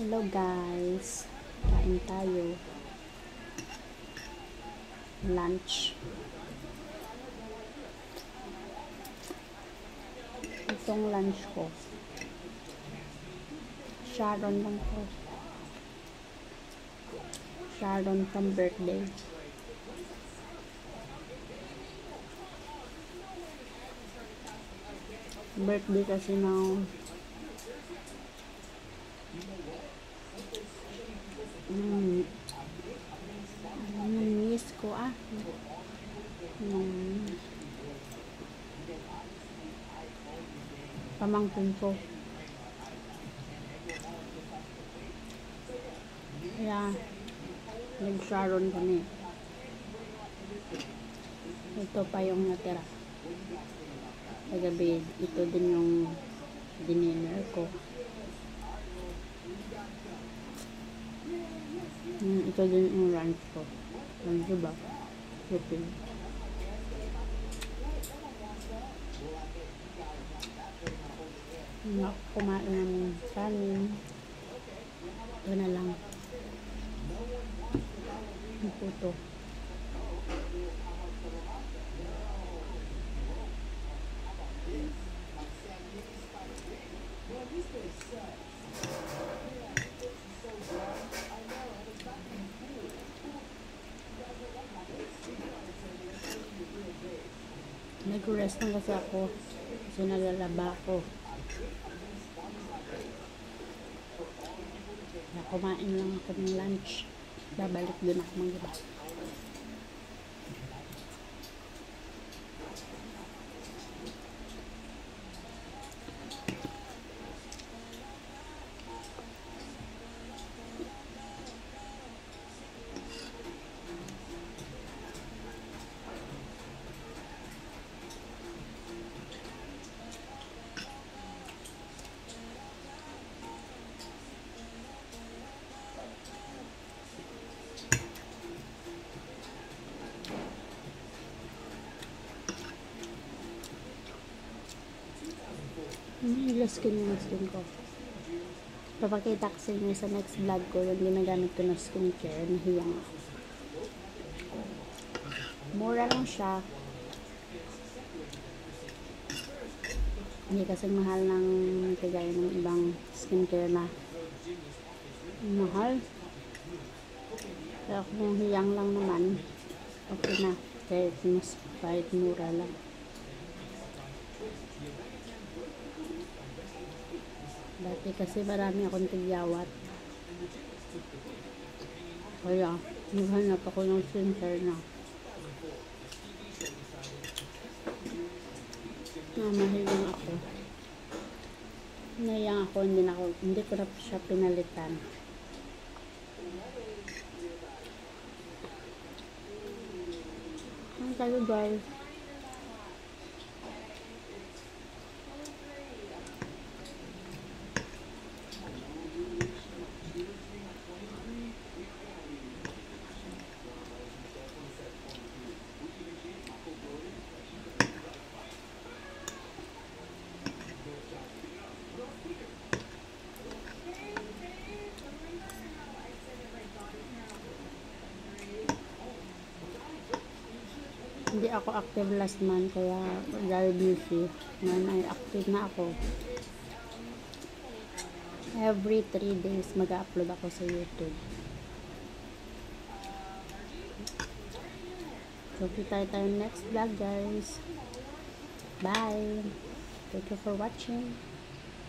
Hello guys, kain tayo. Lunch. Itong lunch ko. Sharon lang po. Sharon from birthday. Birthday kasi ng miss ko pamangkin ko. Kaya nag-Sharon kami. Ito pa yung natira. Kagabi, ito din yung dinner ko. Ito din yung lunch ko. Lunch ba? Shopping. Kumain ng kanin. Ito na lang. Ang puto. Nag-rest lang kasi ako kasi nalalaba ako. Kumain lang ako ng lunch. Babalik din ako mag-iba. Skin yung skin ko. Papakita ko sa inyo sa next vlog ko yung ginagamit ko na skincare. Nahiyang ako. Mura lang siya. Hindi kasi mahal ng kagaya ng ibang skincare na mahal. Kaya kung hiyang lang naman, okay na. Kahit mura lang. Dati kasi marami akong tigyawat. Kaya, naghanap ako ng skincare na. Mahilang ako. Nahiyang ako, hindi ko na siya pinalitan. Ang tayo guys. Hindi ako active last month kaya very busy. Ngayon ay active na ako. Every 3 days mag-upload ako sa YouTube. So kita tayo next vlog guys. Bye. Thank you for watching.